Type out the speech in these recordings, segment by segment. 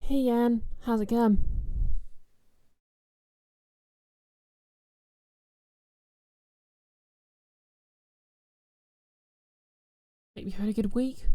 Hey Yan, how's it going? Hope you had a good week.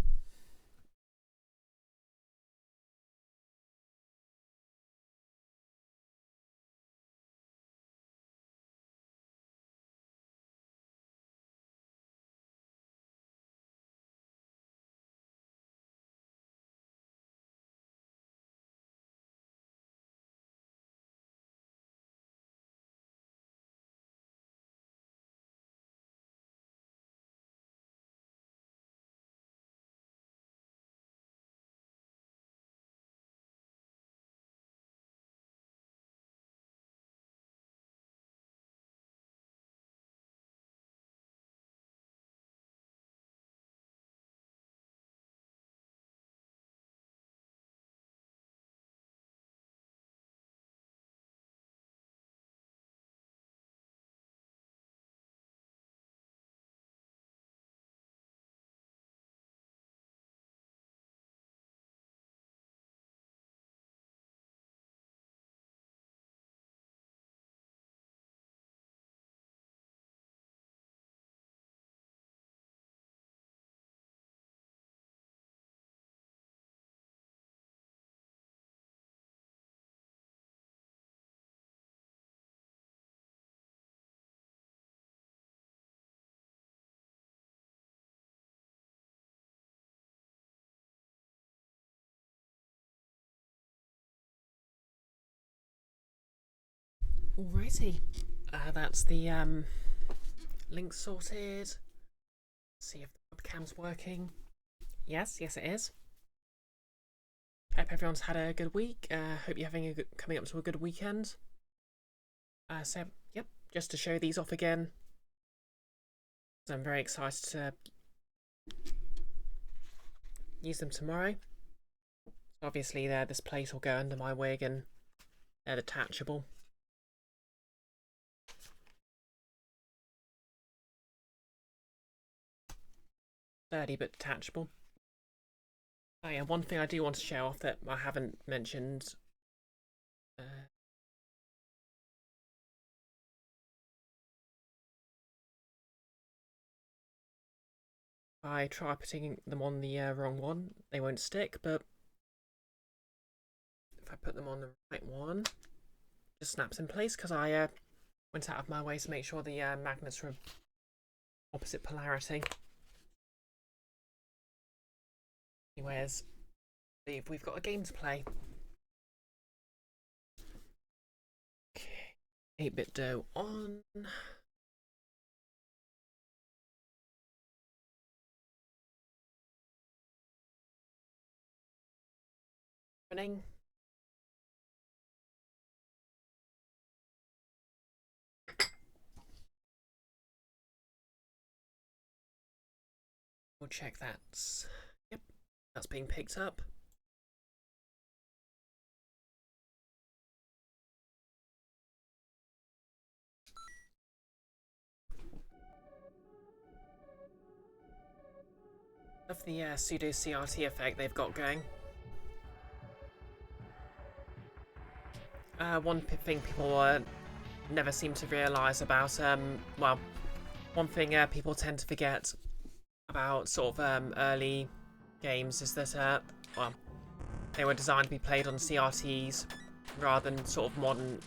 Alrighty, that's the link sorted. See if the webcam's working. Yes, it is. Hope everyone's had a good week. Hope you're coming up to a good weekend. Yep, just to show these off again. So I'm very excited to use them tomorrow. So obviously, this plate will go under my wig and they're detachable. Sturdy but detachable. Oh yeah, one thing I do want to show off that I haven't mentioned. I try putting them on the wrong one, they won't stick, but if I put them on the right one, it just snaps in place because I went out of my way to make sure the magnets were opposite polarity. Anyways, we've got a game to play. Okay, 8-bit dough on. Running. We'll check that's, yep, that's being picked up. Of the pseudo CRT effect they've got going. One thing people never seem to realise about, well, one thing people tend to forget about sort of early games is that, well, they were designed to be played on CRTs rather than sort of modern.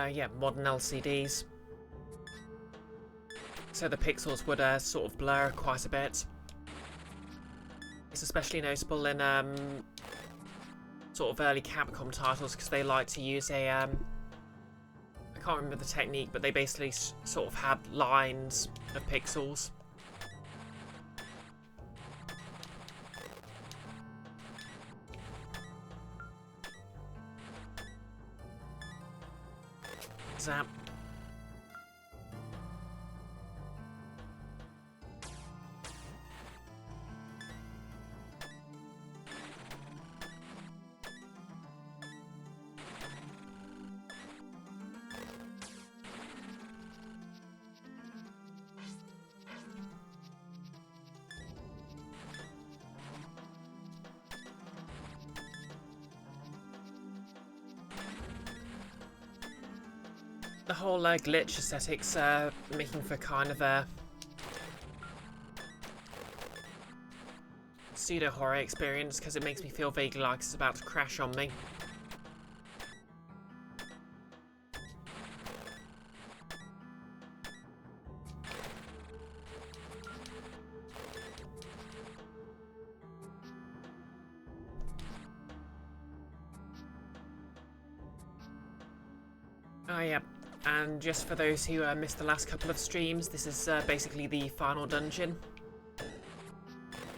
Yeah, modern LCDs. So the pixels would sort of blur quite a bit. It's especially noticeable in sort of early Capcom titles because they like to use a I can't remember the technique, but they basically sort of had lines of pixels. Zap. The whole glitch aesthetics making for kind of a pseudo-horror experience, because it makes me feel vaguely like it's about to crash on me. Oh yeah, and just for those who missed the last couple of streams, this is basically the final dungeon.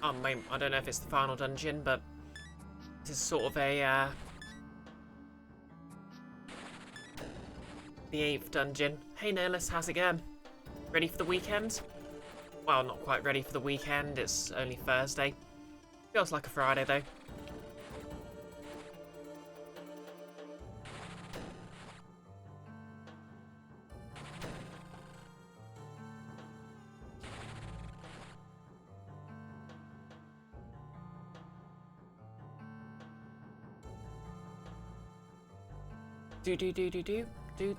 I don't know if it's the final dungeon, but this is sort of a the 8th dungeon. Hey Nihilist, how's it going? Ready for the weekend? Well, not quite ready for the weekend, it's only Thursday. Feels like a Friday though.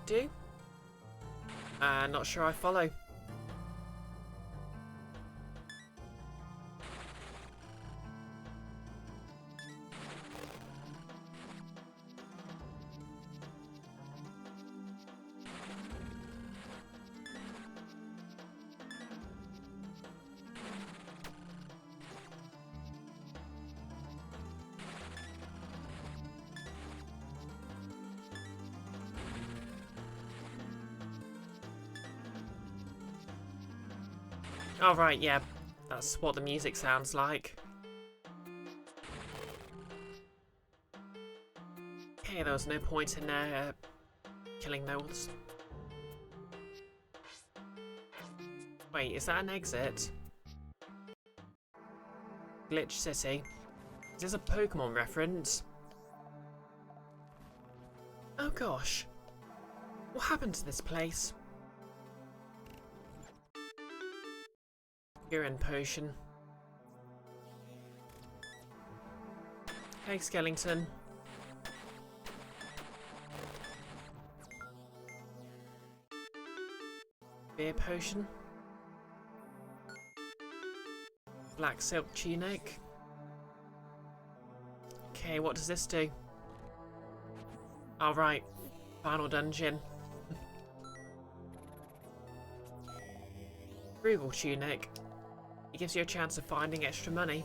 Do. Not sure I follow. Oh right, yeah, that's what the music sounds like. Okay, there was no point in killing those. Wait, is that an exit? Glitch City. Is this a Pokemon reference? Oh gosh. What happened to this place? Urine potion. Hey, Skellington. Beer potion. Black silk tunic. Okay, what does this do? All right, final dungeon. Frugal tunic. It gives you a chance of finding extra money.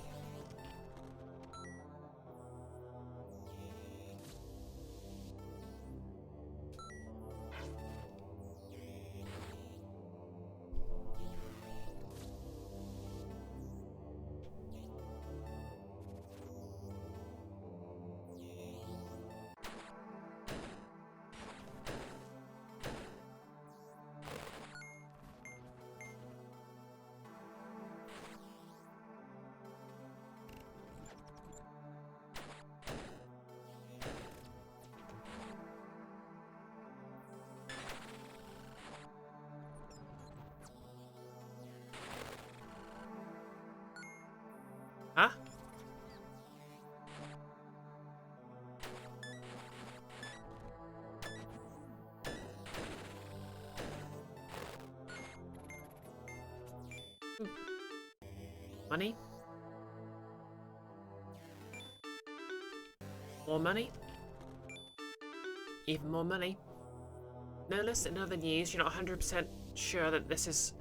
Huh? Money? More money? Even more money? No, listen, in other news, you're not 100% sure that this is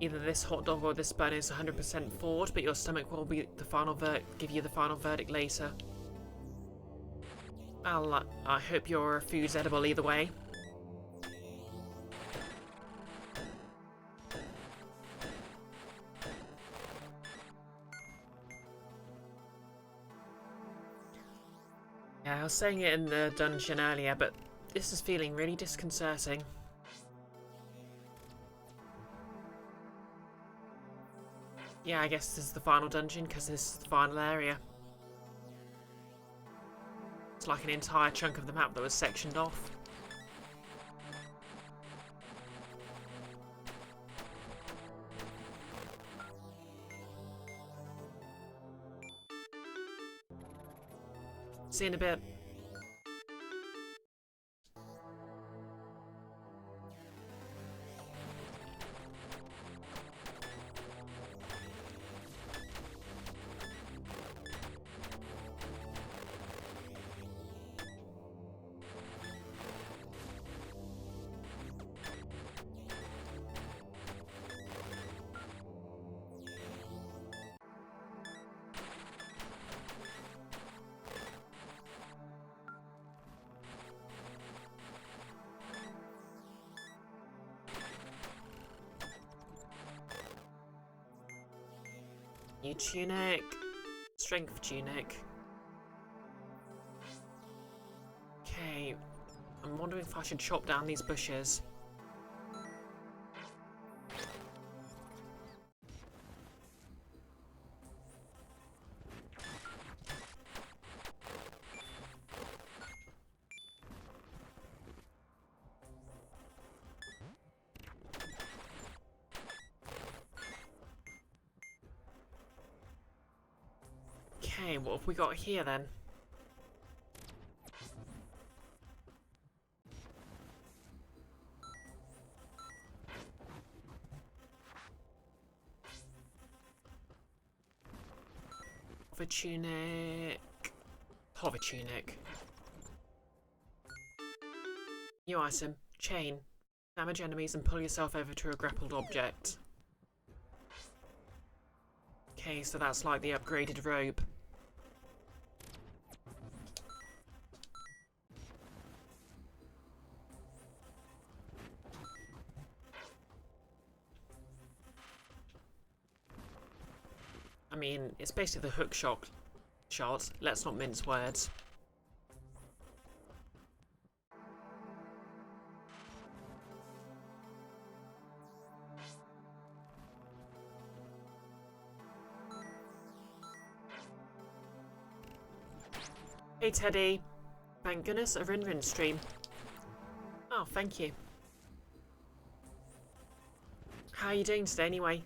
either this hot dog or this bun is 100% forward, but your stomach will be the final give you the final verdict later. Well, I hope your food's edible either way. Yeah, I was saying it in the dungeon earlier, but this is feeling really disconcerting. Yeah, I guess this is the final dungeon because this is the final area. It's like an entire chunk of the map that was sectioned off. See you in a bit. New tunic. Strength tunic. Okay. I'm wondering if I should chop down these bushes. Okay, what have we got here then? Hover tunic. Hover tunic. New item. Chain. Damage enemies and pull yourself over to a grappled object. Okay, so that's like the upgraded robe. I mean, it's basically the hook shot. Let's not mince words. Hey Teddy. Thank goodness a Rin stream. Oh, thank you. How are you doing today anyway?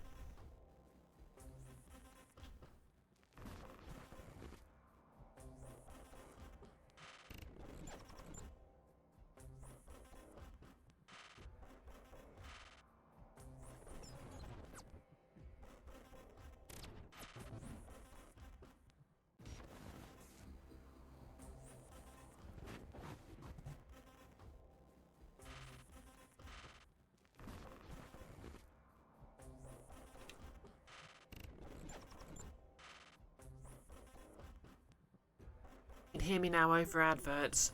You can hear me now over adverts.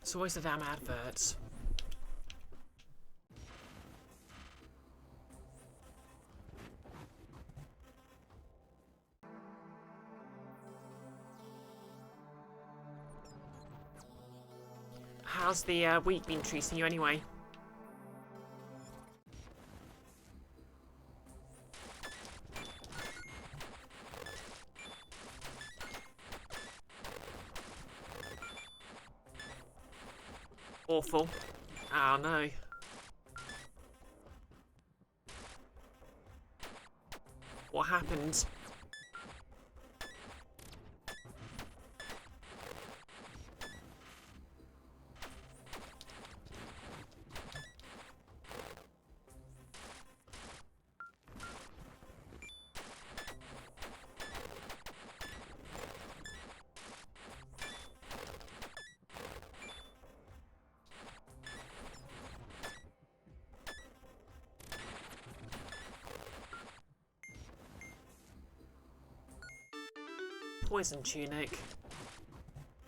It's always the damn adverts. How's the week been treating you anyway? Awful. Oh no. What happened? Poison tunic.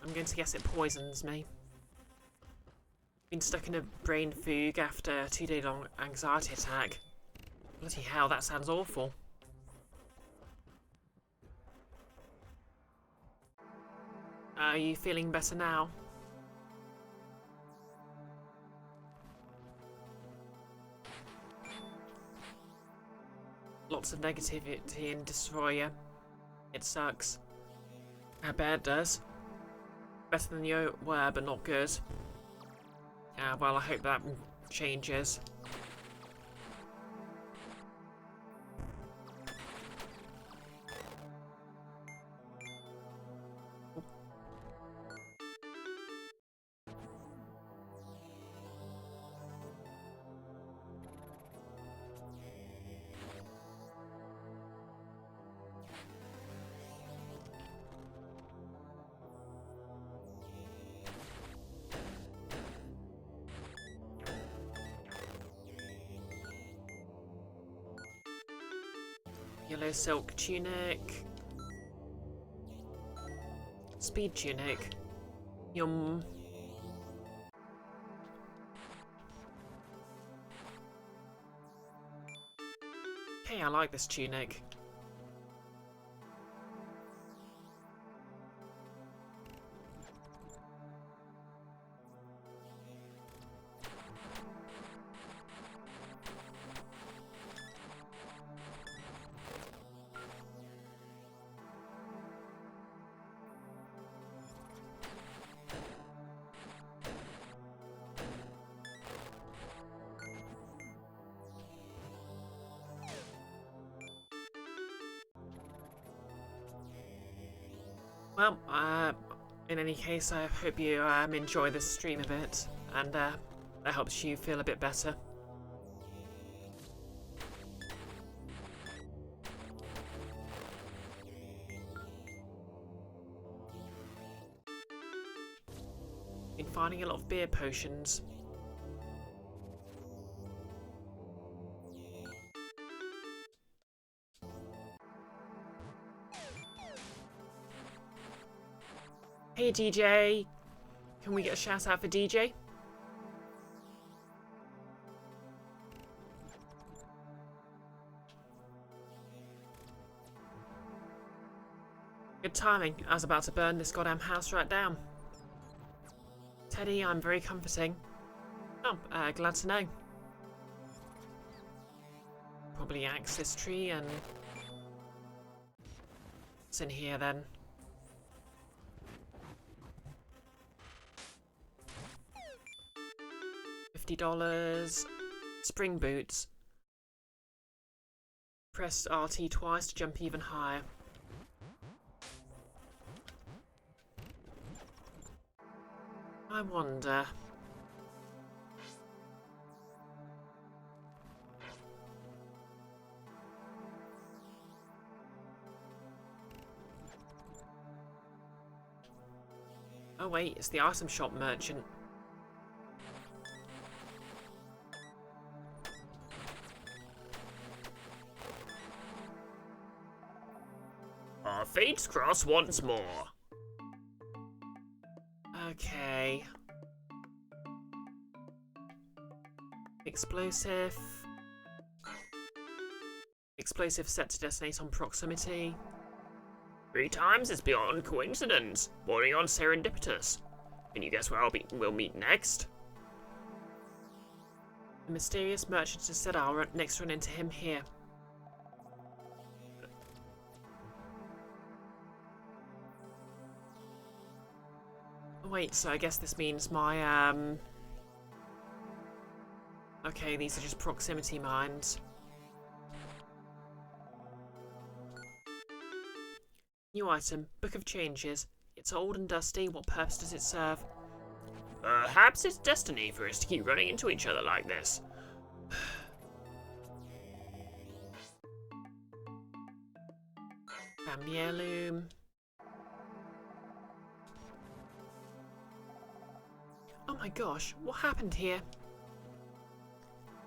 I'm going to guess it poisons me. Been stuck in a brain fugue after a 2-day long anxiety attack. Bloody hell, that sounds awful. Are you feeling better now? Lots of negativity in Destroyer. It sucks. I bet it does. Better than you were, but not good. Yeah, well, I hope that changes. Yellow silk tunic. Speed tunic. Yum. Okay, I like this tunic. Well, in any case, I hope you enjoy this stream a bit, and that helps you feel a bit better. Been finding a lot of beer potions. Hey DJ, can we get a shout out for DJ? Good timing, I was about to burn this goddamn house right down. Teddy, I'm very comforting. Oh, glad to know. Probably axe this tree and... what's in here then? $50. Spring boots. Press RT twice to jump even higher. I wonder... oh wait, it's the item shop merchant. Our fates cross once more. Okay. Explosive. Explosive set to detonate on proximity. 3 times is beyond coincidence, bordering on serendipitous. Can you guess where we'll meet next? The mysterious merchant has said I'll next run into him here. Wait, so I guess this means my, okay, these are just proximity mines. New item, Book of Changes. It's old and dusty, what purpose does it serve? Perhaps it's destiny for us to keep running into each other like this. Family heirloom. Oh my gosh, what happened here?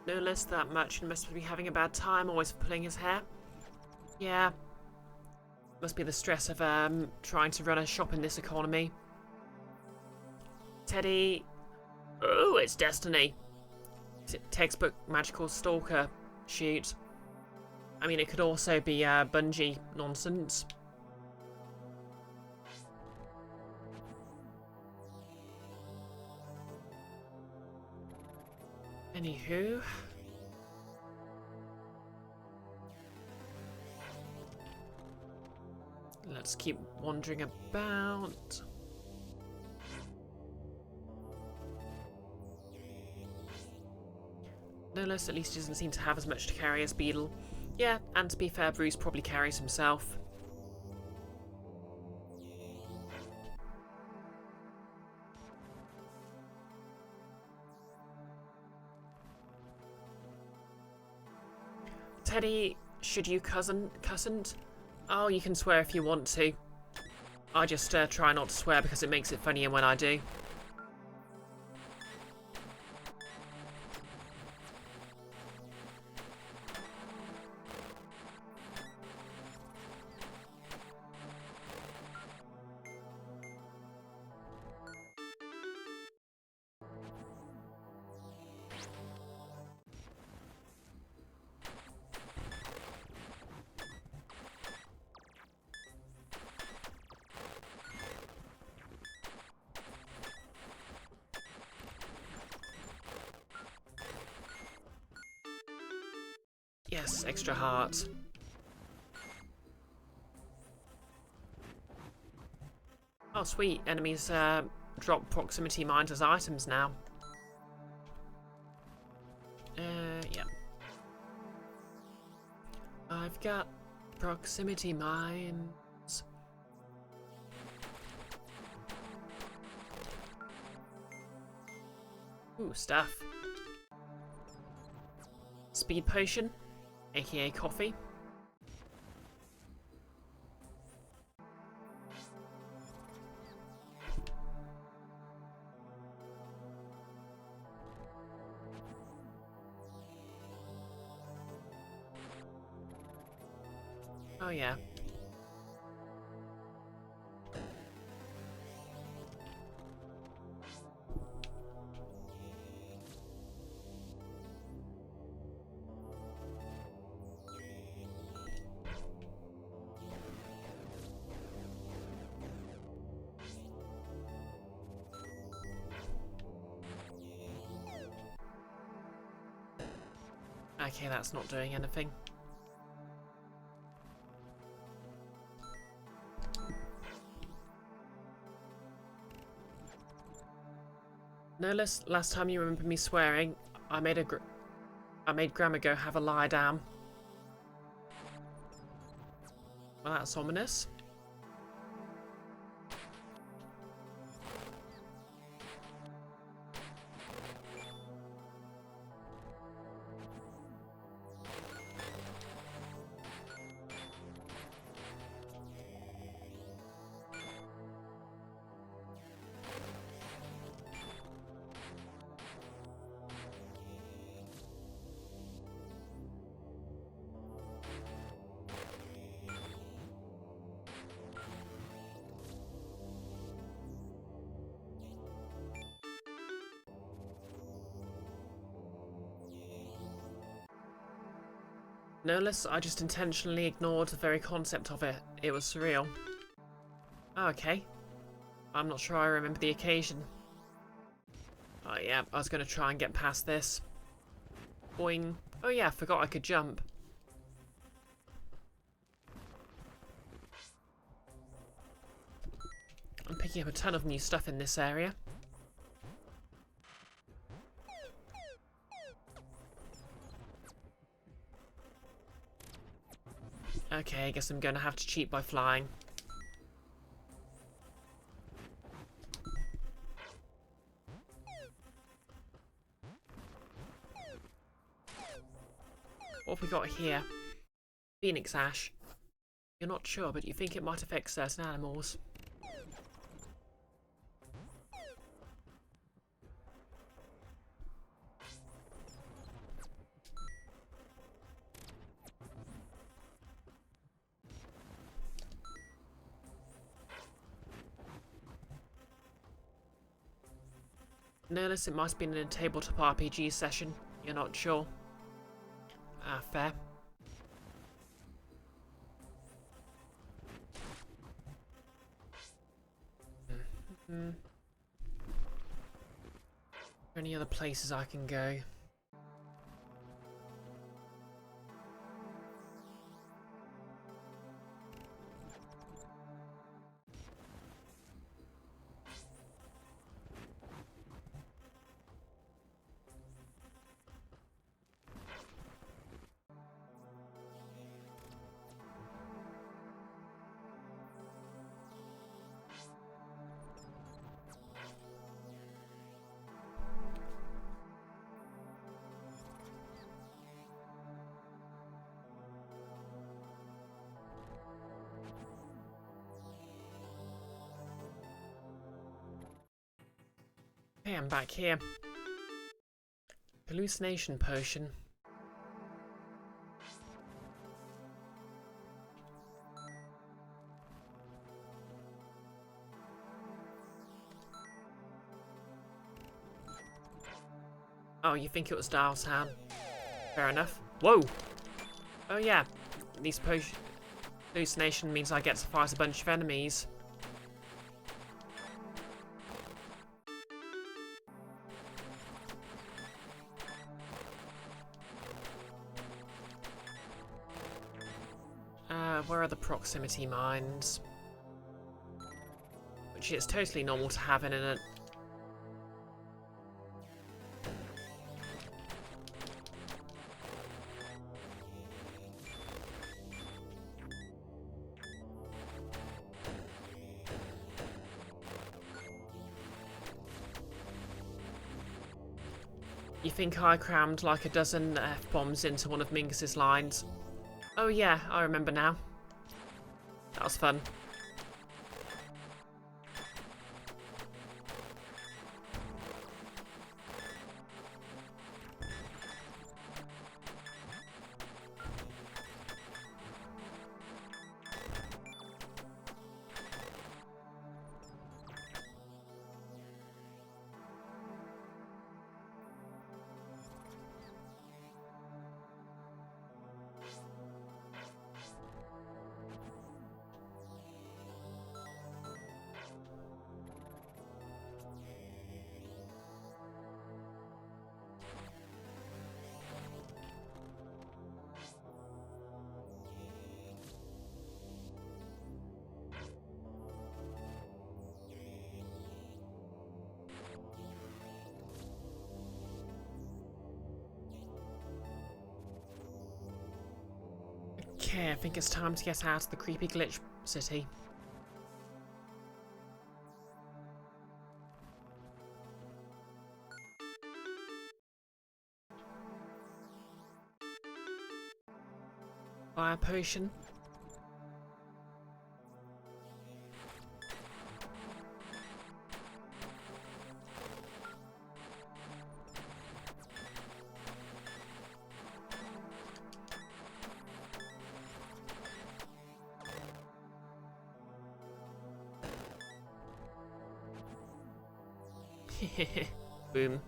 No less that merchant must be having a bad time, always pulling his hair. Yeah. Must be the stress of trying to run a shop in this economy. Teddy. Oh, it's destiny. Textbook magical stalker. Shoot. I mean, it could also be Bungie nonsense. Anywho. Let's keep wandering about. No less, at least he doesn't seem to have as much to carry as Beetle. Yeah, and to be fair, Bruce probably carries himself. Teddy, should you cousined? Oh, you can swear if you want to. I just try not to swear because it makes it funnier when I do. Yes, extra heart. Oh, sweet. Enemies drop proximity mines as items now. Yeah. I've got proximity mines. Ooh, stuff. Speed potion, aka coffee. Oh yeah. Okay, that's not doing anything. No less. Last time you remember me swearing, I made Grandma go have a lie down. Well, that's ominous. No less, I just intentionally ignored the very concept of it. It was surreal. Oh, okay. I'm not sure I remember the occasion. Oh yeah, I was going to try and get past this. Boing. Oh yeah, I forgot I could jump. I'm picking up a ton of new stuff in this area. Okay, I guess I'm going to have to cheat by flying. What have we got here? Phoenix ash. You're not sure, but you think it might affect certain animals. Nerless, it must have been in a tabletop RPG session. You're not sure. Ah, fair. Are there any other places I can go? Hey, I'm back here. Hallucination potion. Oh, you think it was Dialtown? Fair enough. Whoa! Oh yeah, these hallucination means I get to fight a bunch of enemies. where are the proximity mines? Which is totally normal to have in it. You think I crammed like a dozen F-bombs into one of Mingus's lines? Oh yeah, I remember now. That was fun. Okay, I think it's time to get out of the creepy glitch city. Fire potion. Boom.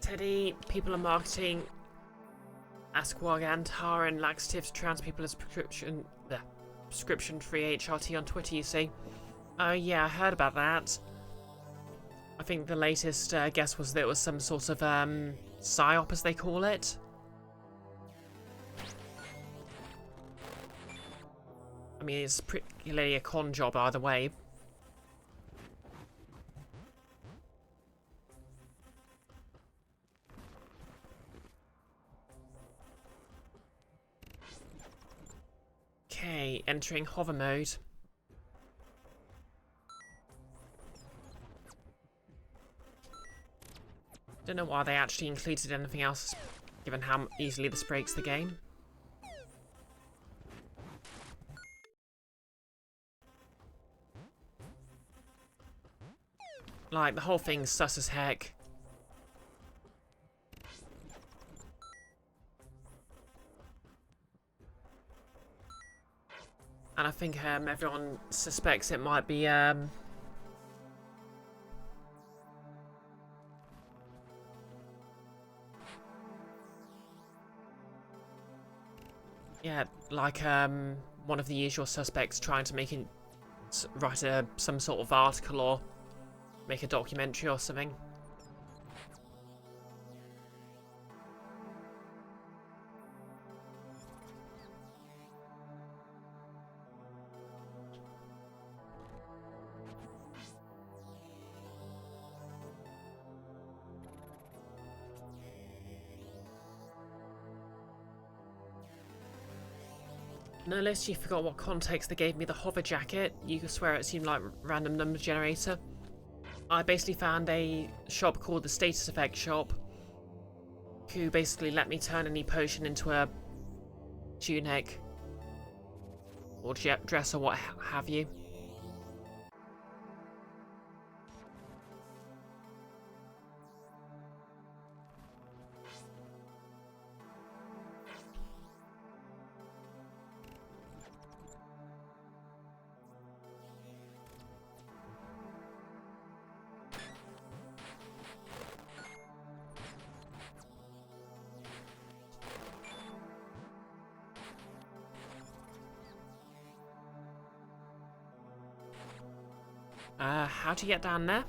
Teddy, people are marketing Asquagantar and laxatives trans people as prescription-free HRT on Twitter, you see. Oh yeah, I heard about that. I think the latest guess was that it was some sort of psyop, as they call it. I mean, it's pretty a con job either way. Okay, entering hover mode. Don't know why they actually included anything else, given how easily this breaks the game. Like, the whole thing's sus as heck. And I think everyone suspects it might be yeah, like one of the usual suspects trying to write some sort of article or make a documentary or something. No less, you forgot what context they gave me the hover jacket. You could swear it seemed like random number generator. I basically found a shop called the Status Effect Shop. who basically let me turn any potion into a tunic or dress or what have you. How do you get down there?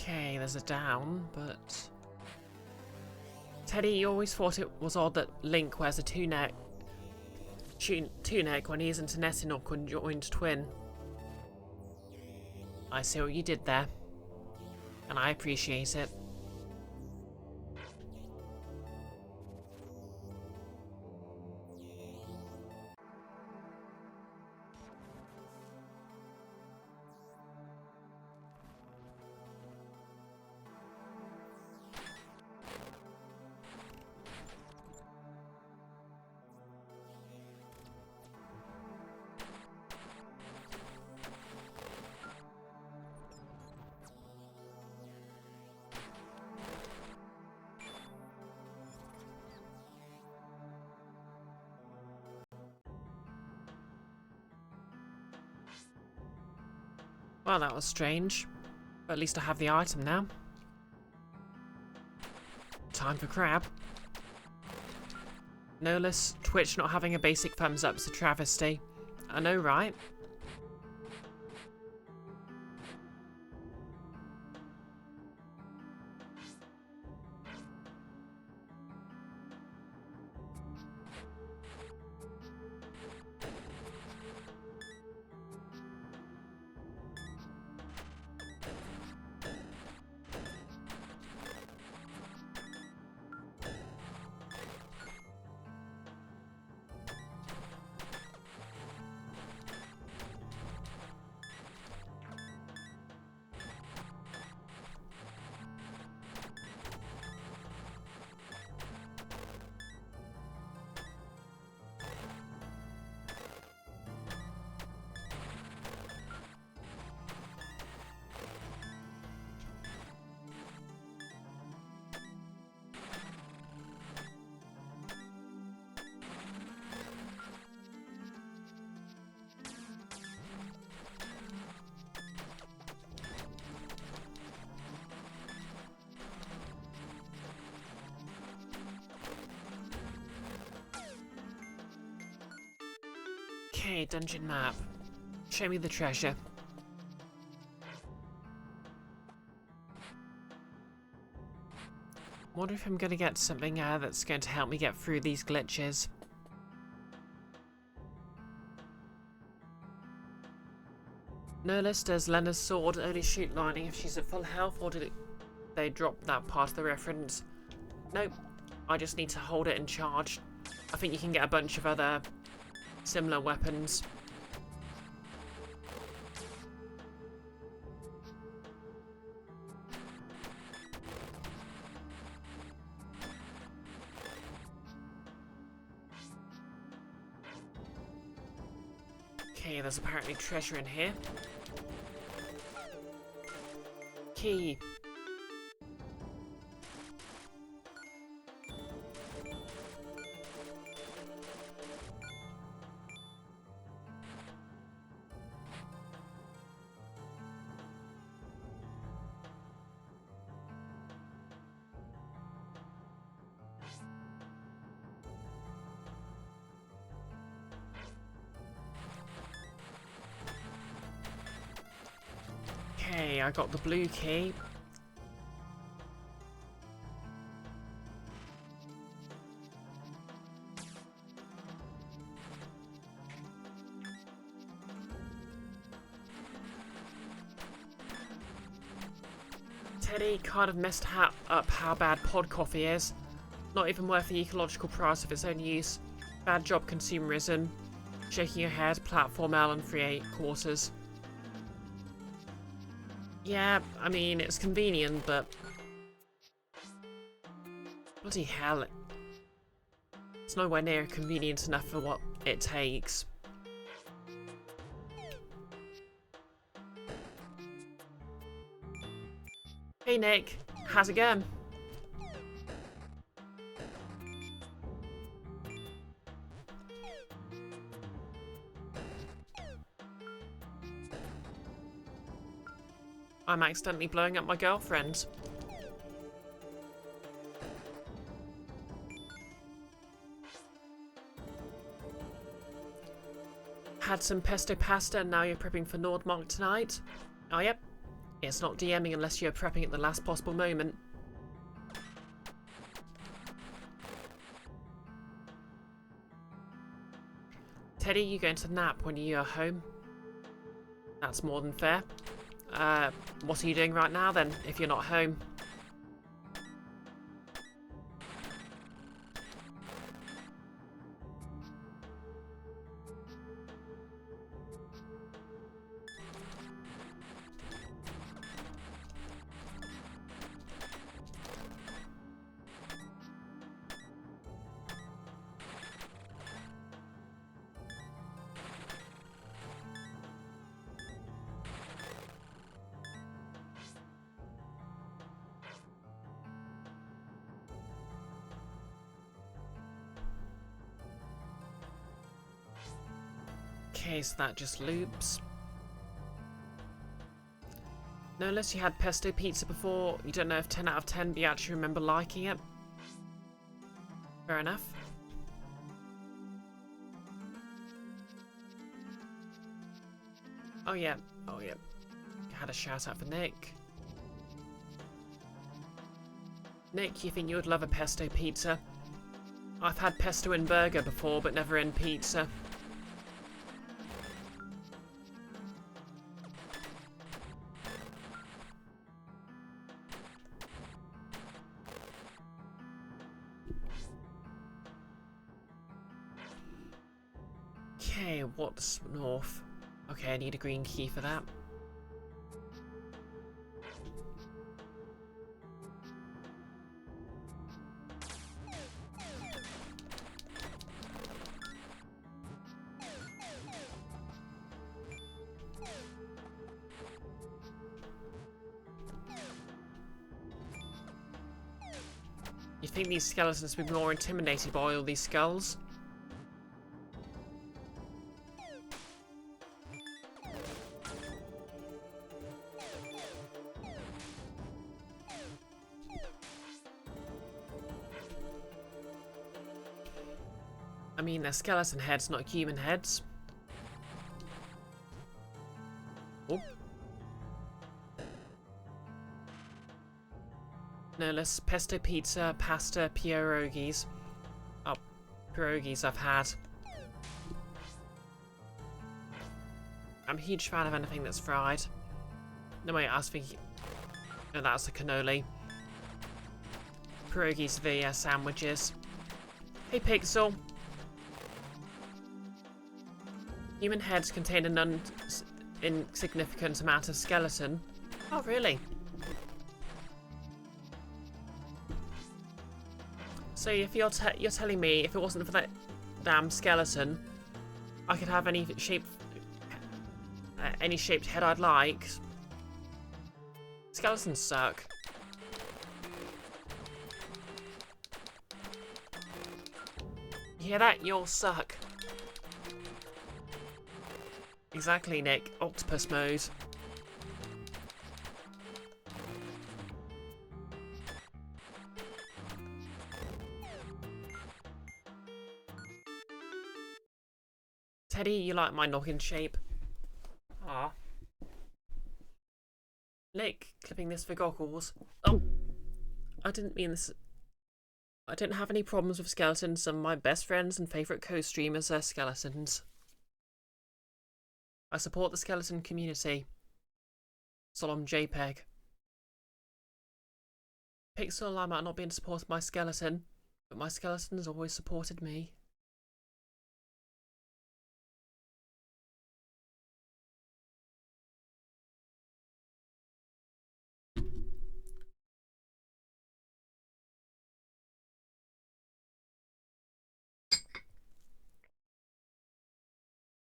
Okay, there's a down, but... Teddy, you always thought it was odd that Link wears a tunic when he isn't an Essin or conjoined twin. I see what you did there, and I appreciate it. Well, that was strange. But at least I have the item now. Time for crab. No less, Twitch not having a basic thumbs up is a travesty. I know, right? Okay, dungeon map. Show me the treasure. Wonder if I'm gonna get something that's going to help me get through these glitches. No less does Lenna's sword only shoot lightning if she's at full health, or did they drop that part of the reference? Nope, I just need to hold it and charge. I think you can get a bunch of other similar weapons. Okay, there's apparently treasure in here. key. Okay, I got the blue key. Teddy kind of messed up how bad pod coffee is. Not even worth the ecological price of its own use. Bad job consumerism. Shaking your head, platform L and 3/8. Yeah, I mean, it's convenient, but... bloody hell. It's nowhere near convenient enough for what it takes. Hey Nick, how's it going? I'm accidentally blowing up my girlfriend. Had some pesto pasta and now you're prepping for Nordmark tonight? Oh yep. It's not DMing unless you're prepping at the last possible moment. Teddy, you going to nap when you're home? That's more than fair. What are you doing right now then, if you're not home? Okay, so that just loops. No, unless you had pesto pizza before, you don't know if 10 out of 10 you actually remember liking it. Fair enough. Oh yeah, oh yeah. Had a shout out for Nick. Nick, you think you would love a pesto pizza? I've had pesto in burger before, but never in pizza. Okay, what's north? Okay, I need a green key for that. You think these skeletons would be more intimidated by all these skulls? I mean, they're skeleton heads, not human heads. Oh. No less pesto pizza, pasta, pierogies. Oh, pierogies I've had. I'm a huge fan of anything that's fried. No, wait, I was thinking... No, that's a cannoli. Pierogies are the sandwiches. Hey, Pixel. Human heads contain an insignificant amount of skeleton. Oh, really? So if you're telling me if it wasn't for that damn skeleton, I could have any shaped head I'd like. skeletons suck. You hear that? You'll suck. Exactly, Nick. Octopus mode. Teddy, you like my noggin shape? Ah. Nick, clipping this for goggles. Oh! I didn't mean this. I don't have any problems with skeletons. Some of my best friends and favourite co-streamers are skeletons. I support the skeleton community. Solemn JPEG. Pixel, I might not be in support of my skeleton, but my skeleton has always supported me.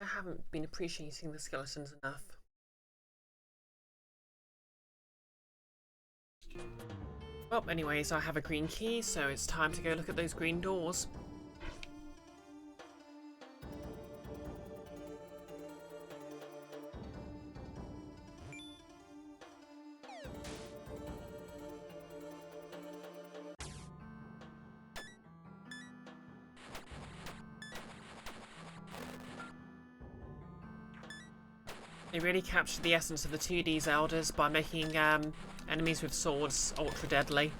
I haven't been appreciating the skeletons enough. Well, anyways, I have a green key, so it's time to go look at those green doors. They really captured the essence of the 2D Zeldas by making enemies with swords ultra deadly.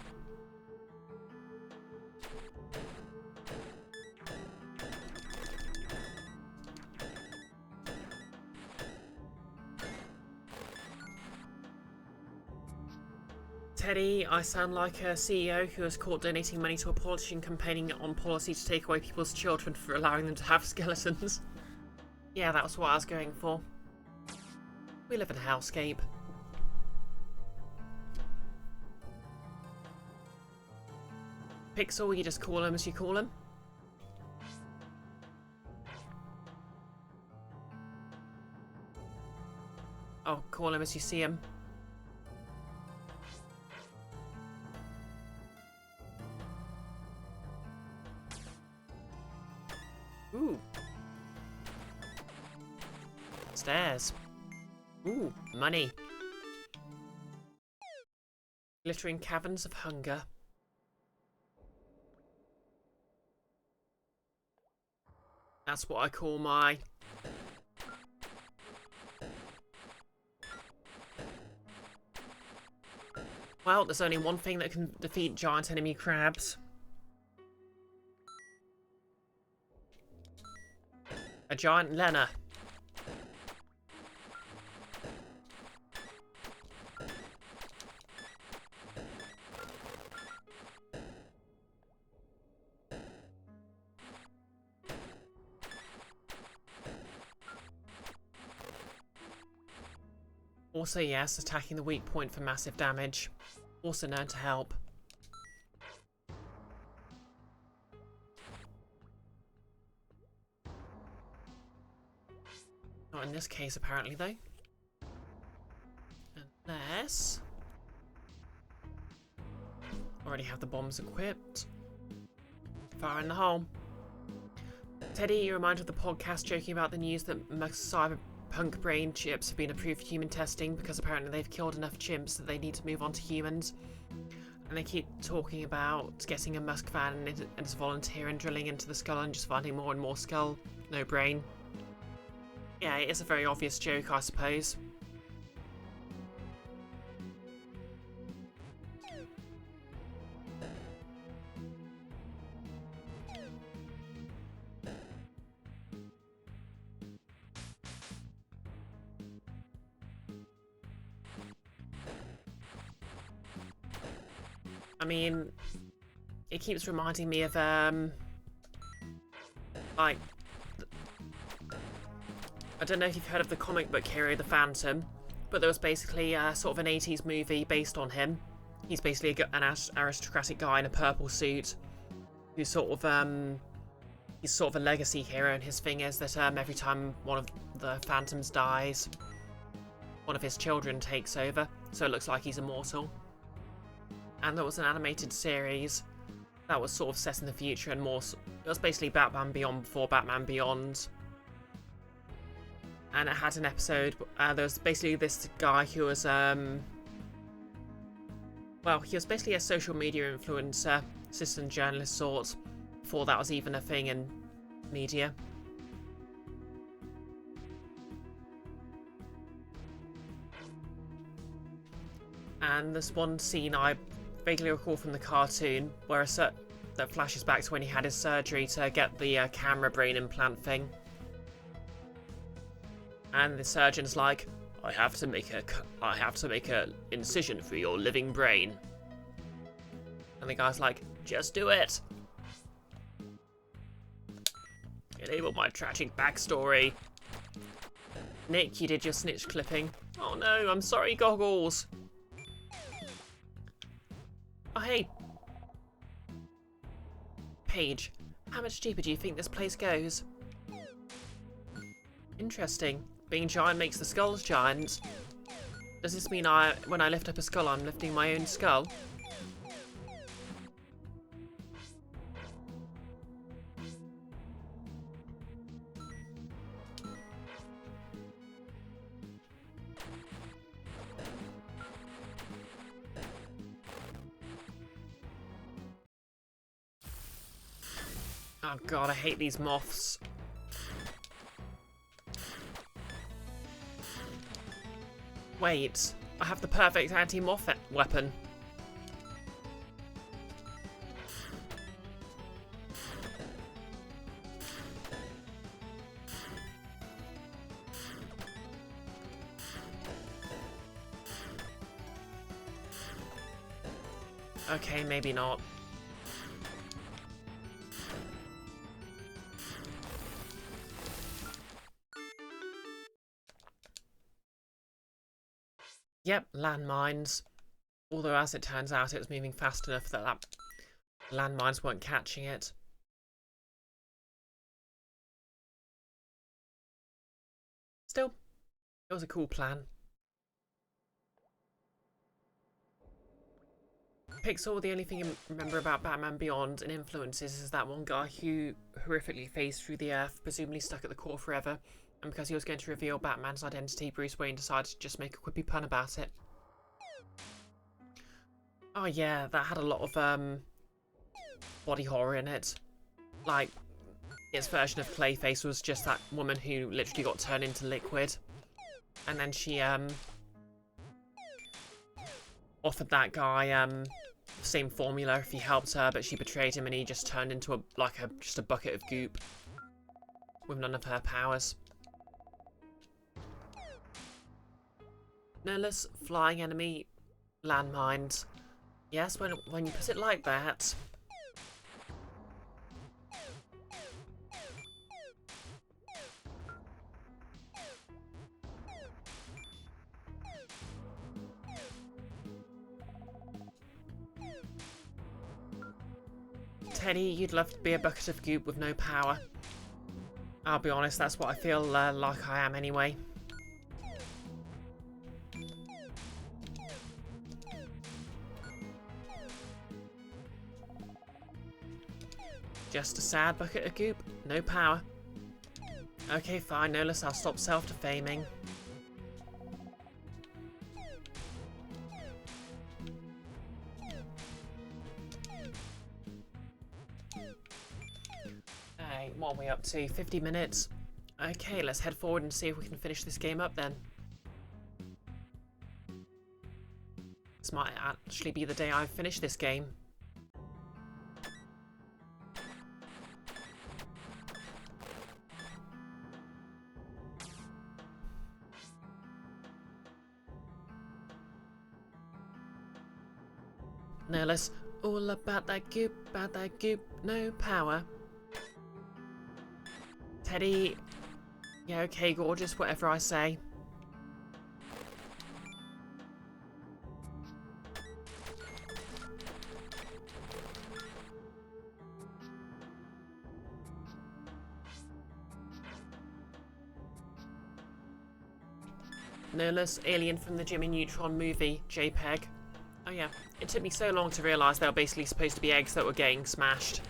Teddy, I sound like a CEO who was caught donating money to a politician campaigning on policy to take away people's children for allowing them to have skeletons. Yeah, that was what I was going for. We live in a hellscape. Pixel, you just call him as you call him. Oh, call him as you see him. Ooh. Stairs. Ooh, money. Glittering caverns of hunger. That's what I call my... Well, there's only one thing that can defeat giant enemy crabs. A giant Lenna. Also, yes, attacking the weak point for massive damage. Also known to help. Not in this case, apparently, though. Unless... Already have the bombs equipped. Fire in the hole. Teddy, you reminded the podcast joking about the news that cyberpunk brain chips have been approved for human testing because apparently they've killed enough chimps that they need to move on to humans. And they keep talking about getting a Musk van and it's volunteer and drilling into the skull and just finding more and more skull, no brain. Yeah, it is a very obvious joke, I suppose. I mean, it keeps reminding me of, like, I don't know if you've heard of the comic book hero, The Phantom, but there was basically sort of an 80s movie based on him. He's basically an aristocratic guy in a purple suit who's sort of, he's sort of a legacy hero, and his thing is that every time one of the Phantoms dies, one of his children takes over. so it looks like he's immortal. And there was an animated series that was sort of set in the future and more. It was basically Batman Beyond before Batman Beyond. And it had an episode. There was basically this guy who was well, he was basically a social media influencer, assistant journalist sort, before that was even a thing in media. And there's one scene I vaguely recall from the cartoon where that flashes back to when he had his surgery to get the camera brain implant thing. And the surgeon's like, I have to make a incision for your living brain. And the guy's like, just do it. Enable my tragic backstory. Nick, you did your snitch clipping. Oh no, I'm sorry, Goggles. Oh hey. Paige, how much deeper do you think this place goes? Interesting. Being giant makes the skulls giant. Does this mean when I lift up a skull, I'm lifting my own skull? Oh god, I hate these moths. Wait, I have the perfect anti-moth weapon. Okay, maybe not. Yep, landmines. Although, as it turns out, it was moving fast enough that landmines weren't catching it. Still, it was a cool plan. Pixel, the only thing I remember about Batman Beyond and influences is that one guy who horrifically phased through the Earth, presumably stuck at the core forever. And because he was going to reveal Batman's identity, Bruce Wayne decided to just make a quippy pun about it. Oh yeah, that had a lot of body horror in it. Like, its version of Clayface was just that woman who literally got turned into liquid. And then she offered that guy the same formula if he helped her, but she betrayed him and he just turned into just a bucket of goop with none of her powers. Nerless flying enemy landmines. Yes, when you put it like that. Teddy, you'd love to be a bucket of goop with no power. I'll be honest, that's what I feel like I am anyway. Just a sad bucket of goop, no power. Okay, fine, Nolus, I'll stop self-defaming. Hey, what are we up to? 50 minutes? Okay, let's head forward and see if we can finish this game up then. This might actually be the day I finish this game. Nerless, all about that goop, no power. Teddy, yeah, okay, gorgeous, whatever I say. No less alien from the Jimmy Neutron movie, JPEG. Oh yeah, it took me so long to realise they were basically supposed to be eggs that were getting smashed.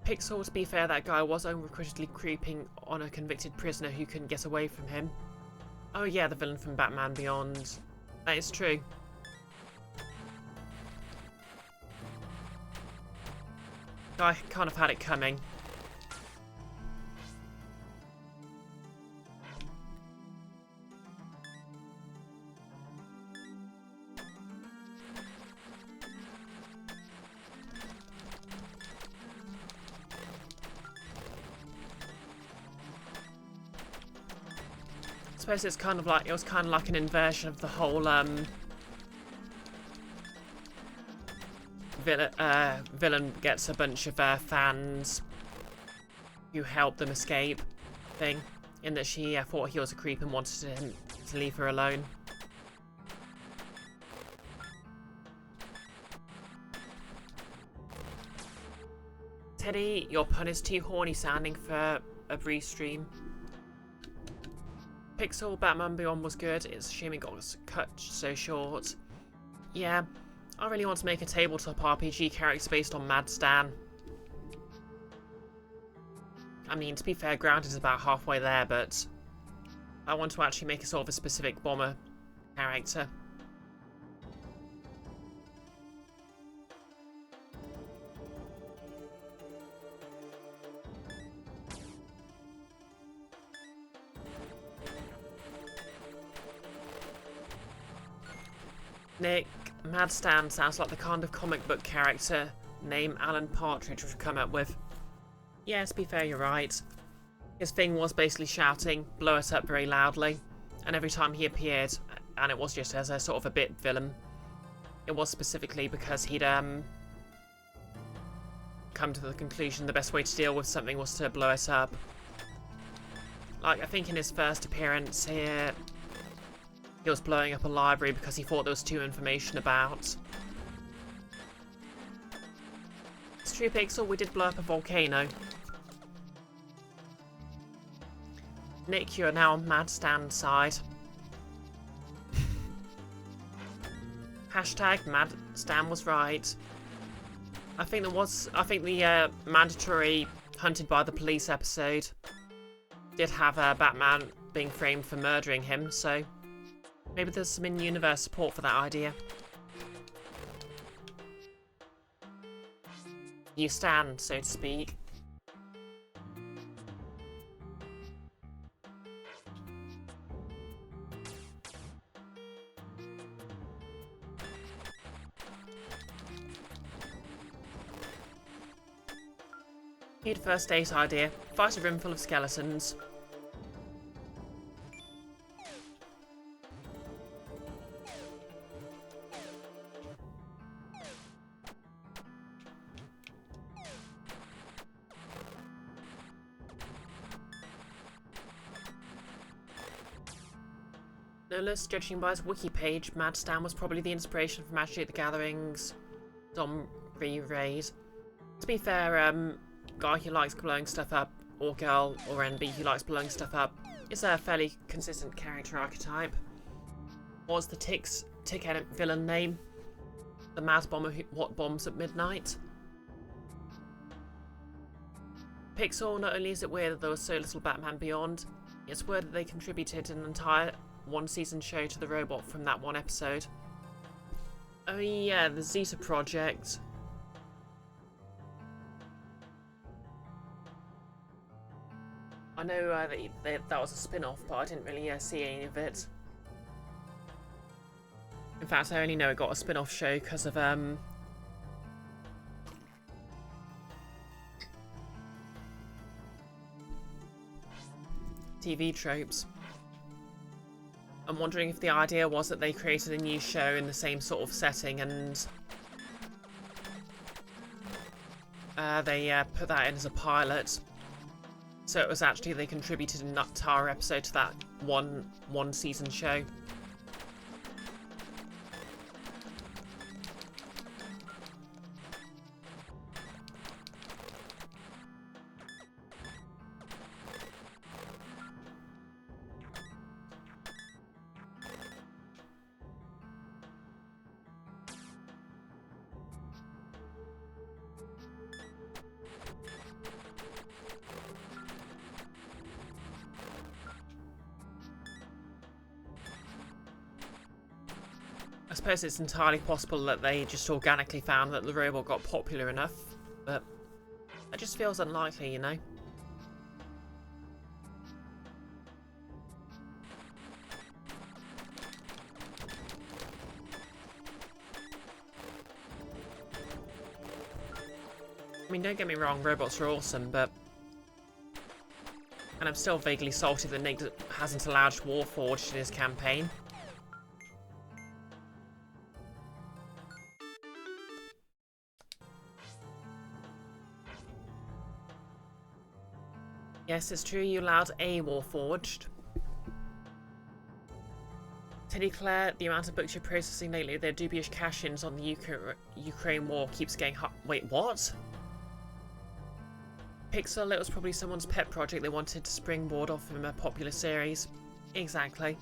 Pixel, to be fair, that guy was unrequitably creeping on a convicted prisoner who couldn't get away from him. Oh yeah, the villain from Batman Beyond. That is true. I kind of had it coming. I suppose it was kind of like an inversion of the whole villain gets a bunch of fans who help them escape thing, in that she thought he was a creep and wanted him to leave her alone. Teddy, your pun is too horny sounding for a brief stream. Pixel, Batman Beyond was good. It's a shame it got cut so short. Yeah, I really want to make a tabletop RPG character based on Mad Stan. I mean, to be fair, Grounded is about halfway there, but I want to actually make a sort of a specific bomber character. Nick, Mad Stan sounds like the kind of comic book character name Alan Partridge would come up with. Yes, to be fair, you're right. His thing was basically shouting, blow it up very loudly, and every time he appeared, and it was just as a sort of a bit villain, it was specifically because he'd come to the conclusion the best way to deal with something was to blow it up. Like, I think in his first appearance here, he was blowing up a library because he thought there was too information about. It's true, Pixel, we did blow up a volcano. Nick, you are now on Mad Stan's side. Hashtag Mad Stan was right. I think the mandatory Hunted by the Police episode did have Batman being framed for murdering him, so maybe there's some in-universe support for that idea. You stand, so to speak. Need a first date idea. Fight a room full of skeletons. No less, judging by his wiki page, Mad Stan was probably the inspiration for Magic the Gathering's Dom re-raid. To be fair, guy who likes blowing stuff up, or girl or NB who likes blowing stuff up, is a fairly consistent character archetype. What's the tick-headed villain name? The mad bomber who what bombs at midnight? Pixel, not only is it weird that there was so little Batman Beyond, it's weird that they contributed an entire one-season show to the robot from that one episode. Oh yeah, the Zeta Project. I know that was a spin-off, but I didn't really see any of it. In fact, I only know it got a spin-off show because of TV tropes. I'm wondering if the idea was that they created a new show in the same sort of setting and they put that in as a pilot. So it was actually they contributed an entire episode to that one season show. suppose it's entirely possible that they just organically found that the robot got popular enough, but that just feels unlikely, you know? I mean, don't get me wrong, robots are awesome, but... And I'm still vaguely salty that Nick hasn't allowed Warforged in his campaign. Yes, it's true, you allowed a Warforged. Teddy Claire, the amount of books you're processing lately, their dubious cash-ins on the Ukraine war keeps getting hot. Wait, what? Pixel, it was probably someone's pet project they wanted to springboard off from a popular series. Exactly.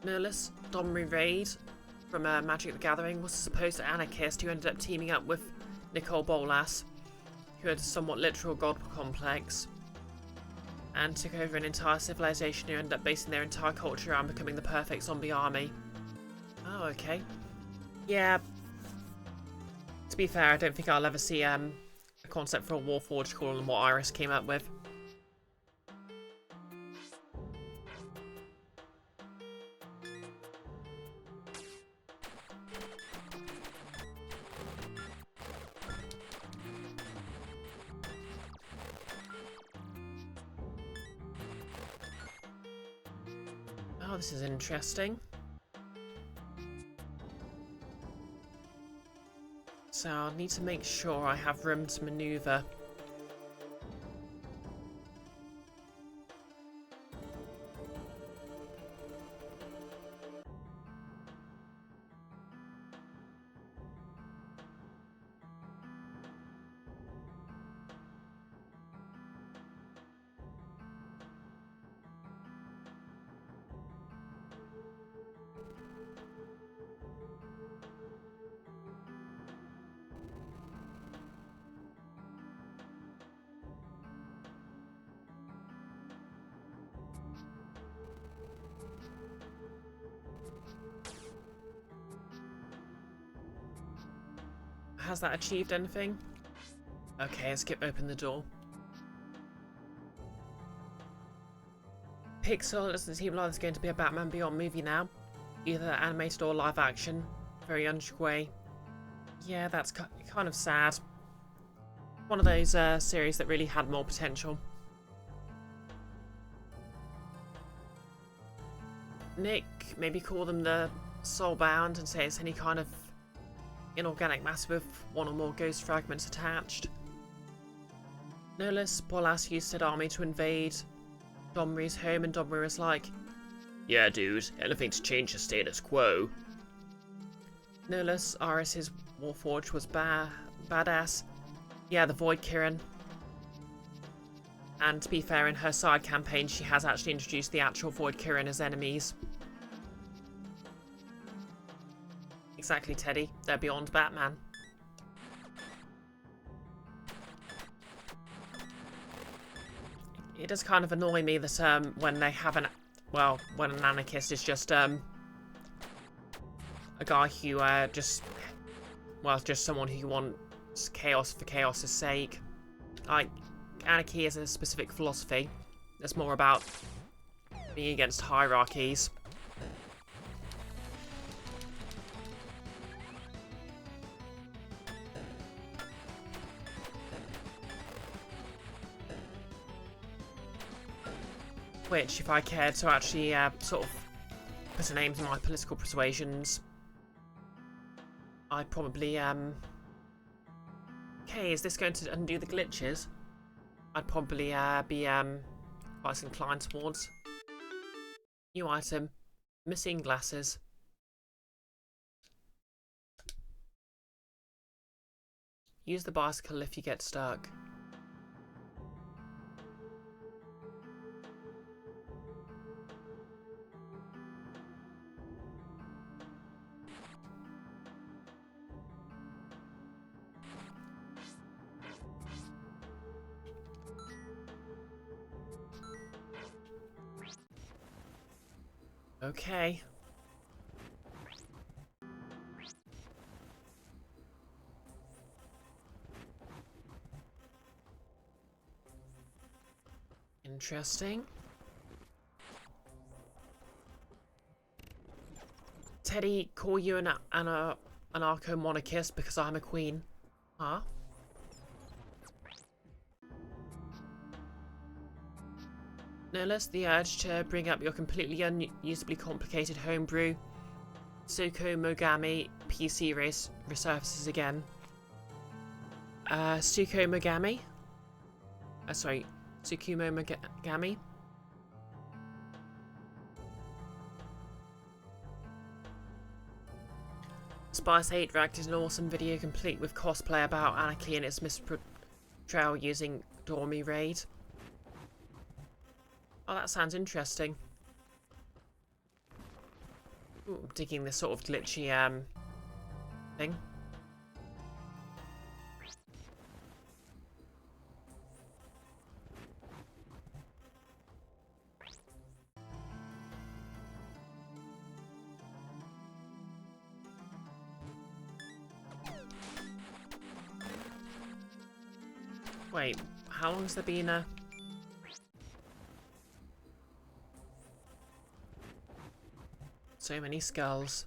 Nurlus, Domri Raid from Magic the Gathering was a supposed anarchist who ended up teaming up with Nicole Bolas, who had a somewhat literal god complex, and took over an entire civilization who ended up basing their entire culture around becoming the perfect zombie army. Oh, okay. Yeah. To be fair, I don't think I'll ever see a concept for a Warforged cooler than what Iris came up with. Oh, this is interesting. So I'll need to make sure I have room to maneuver. Has that achieved anything? Okay, let's open the door. Pixel, doesn't seem like there's going to be a Batman Beyond movie now. Either animated or live action. Very underway. Yeah, that's kind of sad. One of those series that really had more potential. Nick, maybe call them the Soulbound and say it's any kind of inorganic mass with one or more ghost fragments attached. Nolus, Bolas used said army to invade Domri's home, and Domri was like, yeah dude, anything to change the status quo. Nolus, Aris's Warforged was badass. Yeah, the Void Kirin. And to be fair, in her side campaign, she has actually introduced the actual Void Kirin as enemies. Exactly, Teddy. They're beyond Batman. It does kind of annoy me that when they have when an anarchist is just a guy who just someone who wants chaos for chaos's sake. Like, anarchy is a specific philosophy. It's more about being against hierarchies. Which, if I cared to actually sort of put a name to my political persuasions, I'd probably okay, is this going to undo the glitches? I'd probably be quite inclined towards. New item, missing glasses. Use the bicycle if you get stuck. Okay. Interesting. Teddy, call you an anarcho-monarchist because I'm a queen. Huh? No less the urge to bring up your completely unusably complicated homebrew Suko Mogami PC race resurfaces again. Suko Mogami? Sorry, Tsukumo Mogami? Spice 8 reacted an awesome video complete with cosplay about Anarchy and its misportrayal using Dormy Raid. Oh, that sounds interesting. Ooh, I'm digging this sort of glitchy, thing. Wait, how long has there been a... So many skulls.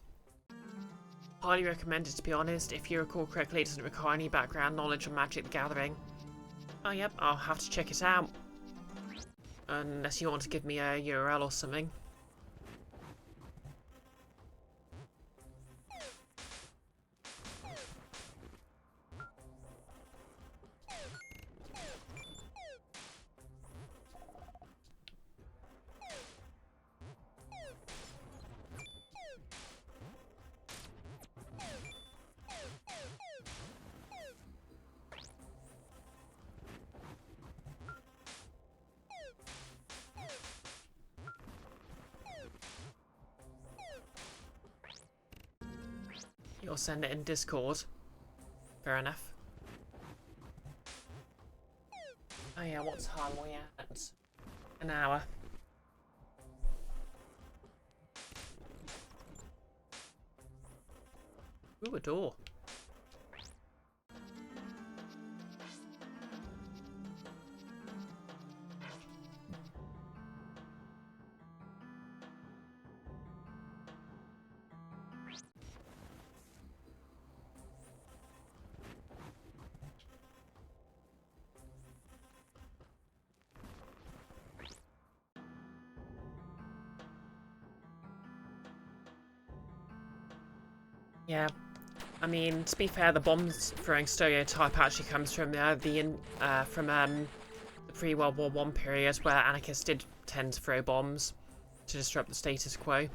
Highly recommended, to be honest. If you recall correctly, it doesn't require any background knowledge on Magic the Gathering. Oh, yep, I'll have to check it out. Unless you want to give me a URL or something. You'll send it in Discord. Fair enough. Oh yeah, what time are we at? An hour. Ooh, a door. Yeah, I mean, to be fair, the bombs throwing stereotype actually comes from the pre-World War I period, where anarchists did tend to throw bombs to disrupt the status quo.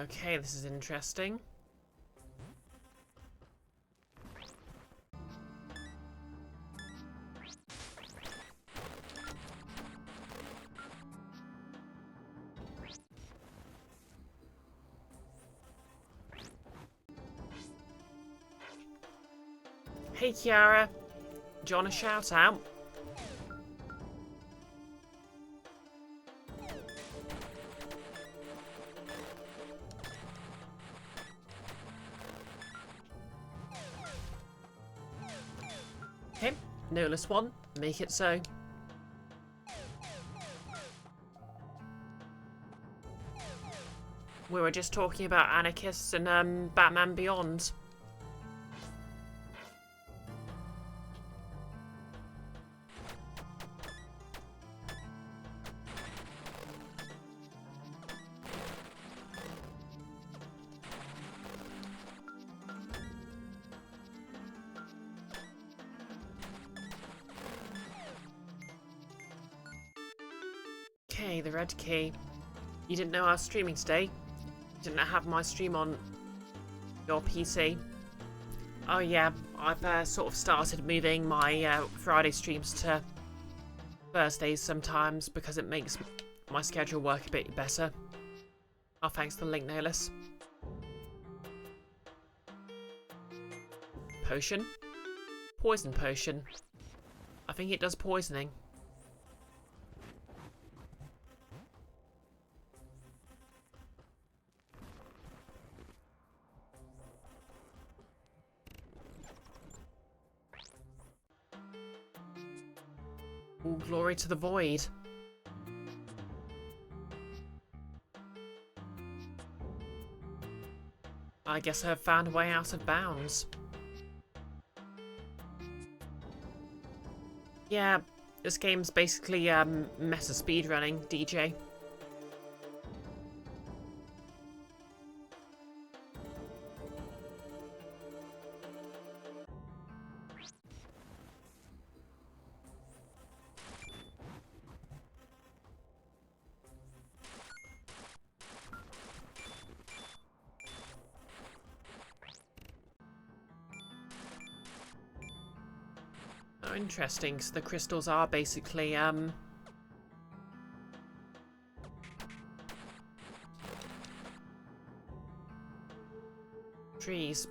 Okay, this is interesting. Hey Kiara, do you want a shout out? Okay, noless one, make it so. We were just talking about anarchists and Batman Beyond. Okay, the red key. You didn't know I was streaming today? You didn't have my stream on Your PC. Oh yeah, I've sort of started moving my Friday streams to Thursdays sometimes because it makes my schedule work a bit better. Oh, thanks for the link, Nolus. Potion? Poison potion. I think it does poisoning. All glory to the void. I guess I've found a way out of bounds. Yeah, this game's basically meta speedrunning, DJ. Oh, interesting, so the crystals are basically, trees.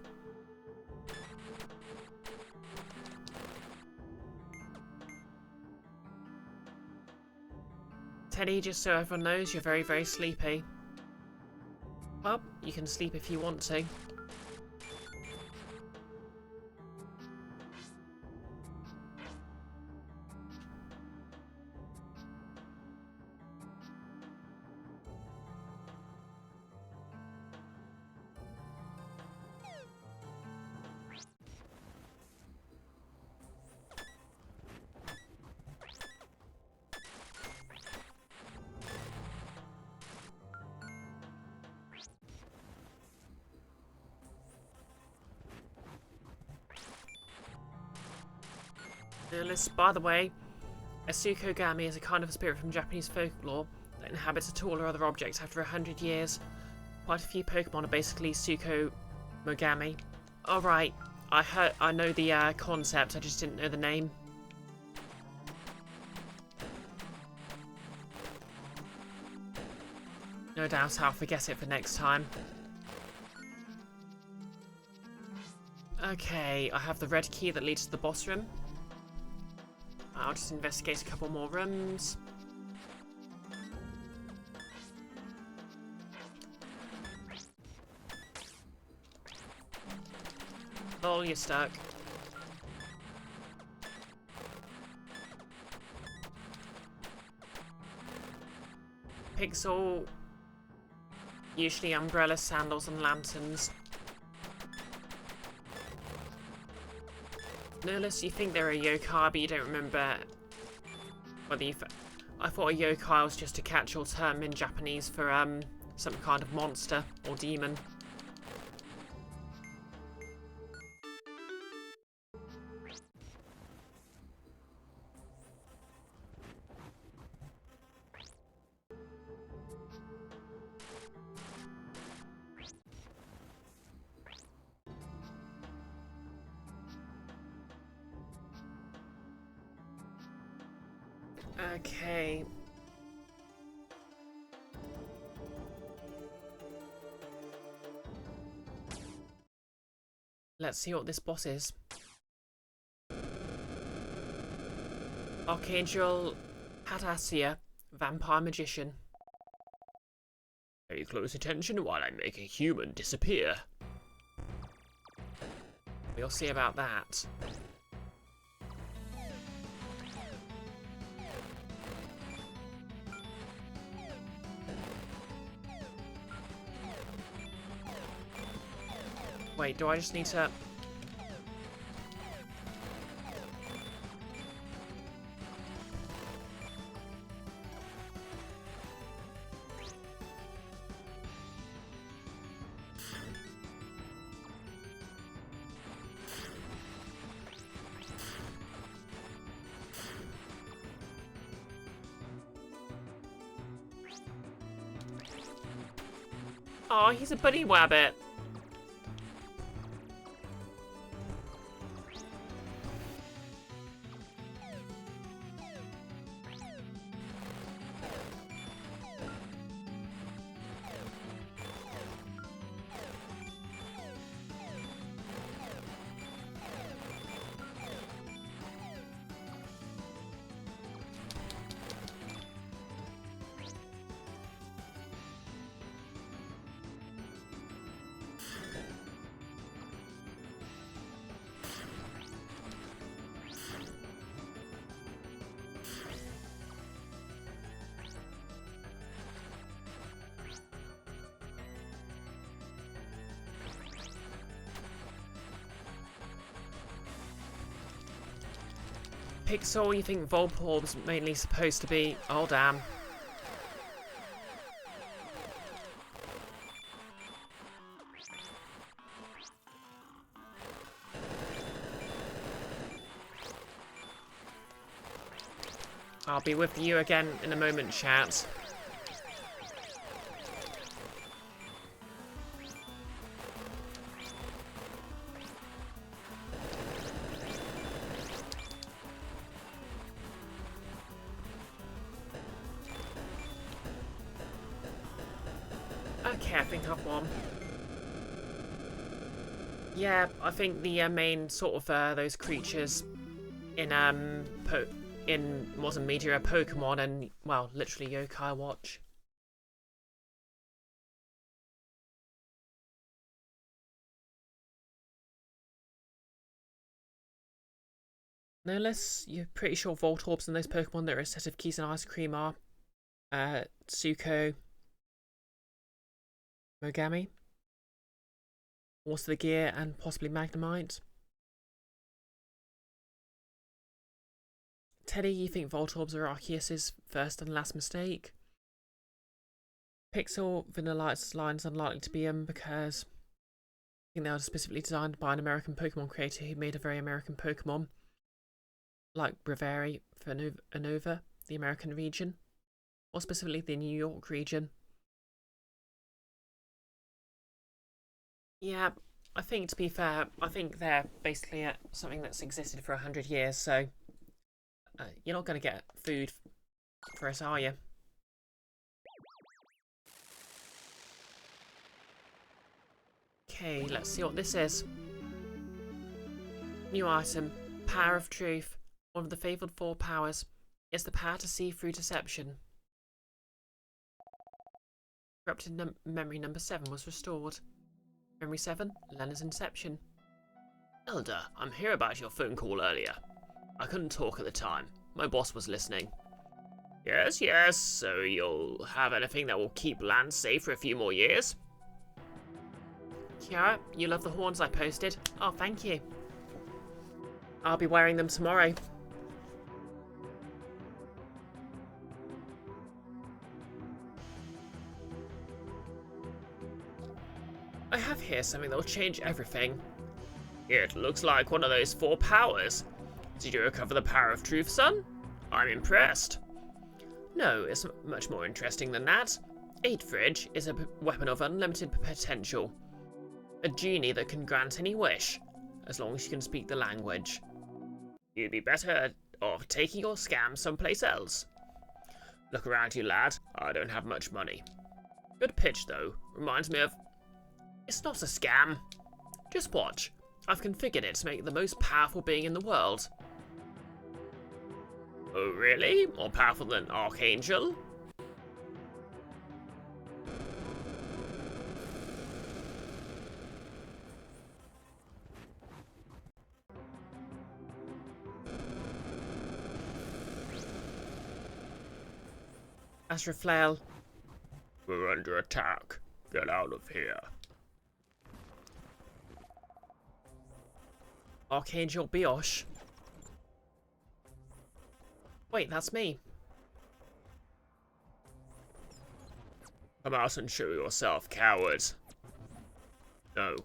Teddy, just so everyone knows, you're very, very sleepy. Well, you can sleep if you want to. By the way, a Tsukogami is a kind of spirit from Japanese folklore that inhabits a tool or other object after 100 years. Quite a few Pokemon are basically Tsukomogami. Alright, I know the concept, I just didn't know the name. No doubt I'll forget it for next time. Okay, I have the red key that leads to the boss room. I'll just investigate a couple more rooms. Lol, you're stuck. Pixel. Usually umbrellas, sandals, and lanterns. Nolus, you think they're a yokai, but you don't remember whether you... I thought a yokai was just a catch-all term in Japanese for, some kind of monster or demon. Okay. Let's see what this boss is. Archangel Hatasia, Vampire Magician. Pay close attention while I make a human disappear. We'll see about that. Wait, do I just need to... Oh, he's a bunny wabbit. Pixel, you think Volporb's mainly supposed to be... Oh, damn. I'll be with you again in a moment, chat. Okay, I think I've won. Yeah, I think the main sort of those creatures in modern media are Pokemon and, well, literally Yokai Watch. No less, you're pretty sure Voltorbs and those Pokemon that are a set of keys and ice cream are Tsuko, Mogami, What's the Gear, and possibly Magnemite. Teddy, you think Voltorbs are Arceus's first and last mistake? Pixel, Vanillite's line's unlikely to be because I think they were specifically designed by an American Pokemon creator who made a very American Pokemon, like Bravari for Unova, the American region, or specifically the New York region. Yeah, I think, to be fair, I think they're basically something that's existed for 100 years, so you're not going to get food for us, are you? Okay, let's see what this is. New item, Power of Truth. One of the favoured 4 powers is the power to see through deception. Corrupted memory number 7 was restored. Memory 7, Lenna's Inception. Elder, I'm here about your phone call earlier. I couldn't talk at the time. My boss was listening. Yes, yes, so you'll have anything that will keep land safe for a few more years? Kiara, you love the horns I posted? Oh, thank you. I'll be wearing them tomorrow. I have here something that will change everything. It looks like one of those 4 powers. Did you recover the power of truth, son? I'm impressed. No, it's much more interesting than that. 8 Fridge is a weapon of unlimited potential. A genie that can grant any wish, as long as you can speak the language. You'd be better off taking your scam someplace else. Look around you, lad. I don't have much money. Good pitch, though. Reminds me of... It's not a scam. Just watch. I've configured it to make it the most powerful being in the world. Oh, really? More powerful than Archangel? Astroflail. We're under attack. Get out of here. Archangel Brioche. Wait, that's me. Come out and show yourself, coward. No,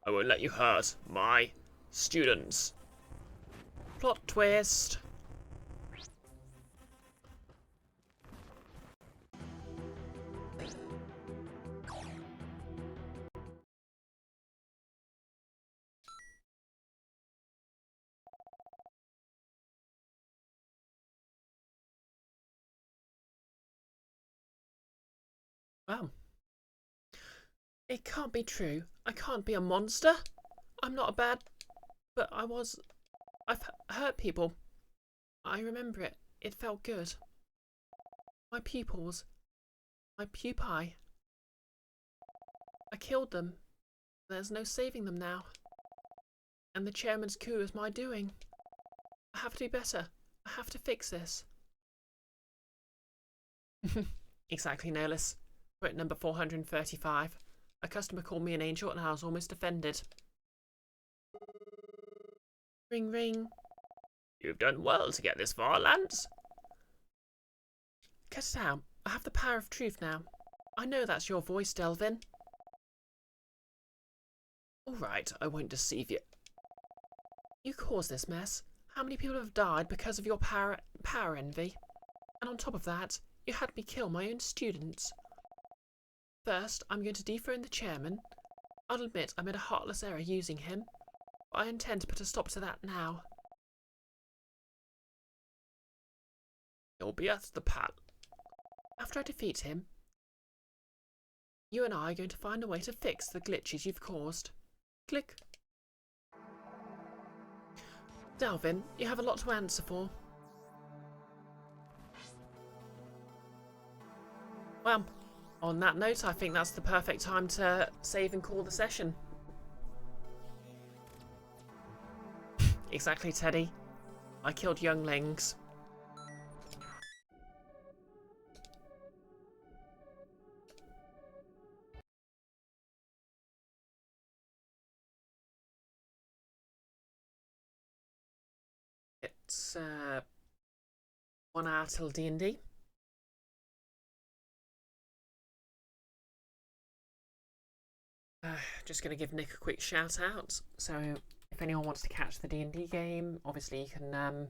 I won't let you hurt my students. Plot twist. Wow. It can't be true. I can't be a monster. I'm not a bad... But I've hurt people. I remember it. It felt good. My pupils. My pupae. I killed them. There's no saving them now. And the chairman's coup is my doing. I have to do better. I have to fix this. Exactly, Nihilus. Quote number 435. A customer called me an angel and I was almost offended. Ring ring. You've done well to get this far, Lance. Cut it out. I have the power of truth now. I know that's your voice, Delvin. Alright, I won't deceive you. You caused this mess. How many people have died because of your power envy? And on top of that, you had me kill my own students. First, I'm going to dethrone the chairman. I'll admit I made a heartless error using him, but I intend to put a stop to that now. You'll be at the pal. After I defeat him, you and I are going to find a way to fix the glitches you've caused. Click. Delvin, you have a lot to answer for. Well, on that note, I think that's the perfect time to save and call the session. Exactly, Teddy. I killed younglings. It's 1 hour till D&D. Just going to give Nick a quick shout out. So if anyone wants to catch the D&D game, obviously you can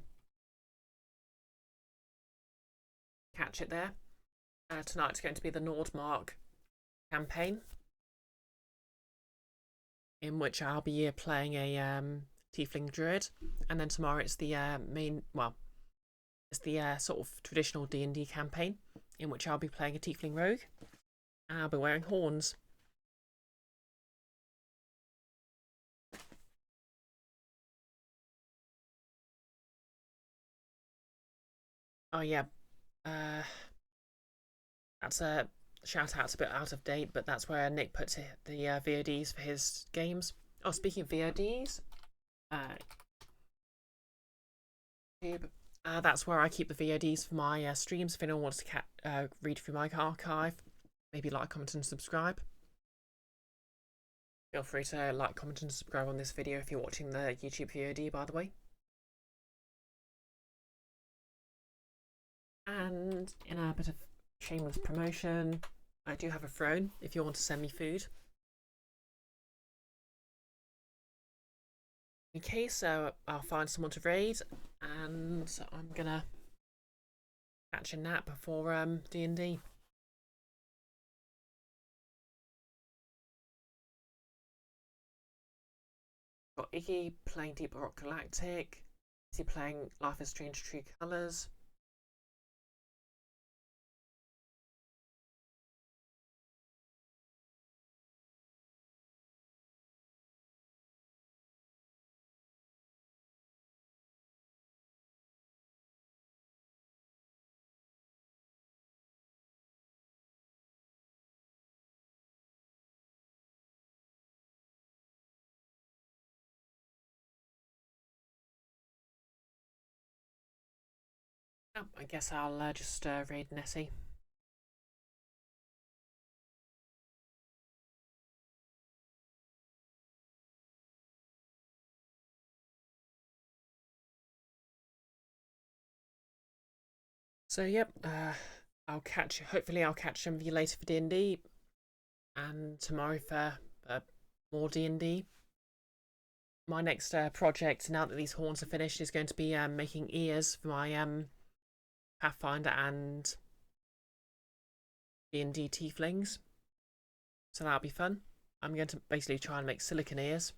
catch it there. Tonight's going to be the Nordmark campaign, in which I'll be playing a tiefling druid, and then tomorrow it's the it's the sort of traditional D&D campaign, in which I'll be playing a tiefling rogue, and I'll be wearing horns. Oh yeah, that's a shout out's a bit out of date, but that's where Nick puts the VODs for his games. Oh, speaking of VODs, that's where I keep the VODs for my streams. If anyone wants to read through my archive, maybe like, comment and subscribe. Feel free to like, comment and subscribe on this video if you're watching the YouTube VOD, by the way. And in a bit of shameless promotion, I do have a throne if you want to send me food. Okay, so I'll find someone to raid, and I'm gonna catch a nap before D&D. Got Iggy playing Deep Rock Galactic. Is he playing Life is Strange True Colors? Oh, I guess I'll just raid Nessie. So yep, hopefully I'll catch some of you later for D&D, and tomorrow for more D&D. My next project, now that these horns are finished, is going to be making ears for my Pathfinder and D&D tieflings. So that'll be fun. I'm going to basically try and make silicon ears.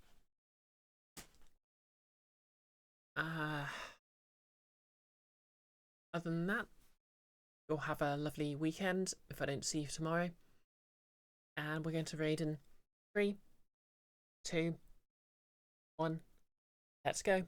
Other than that, you'll have a lovely weekend if I don't see you tomorrow. And we're going to raid in 3, 2, 1. Let's go.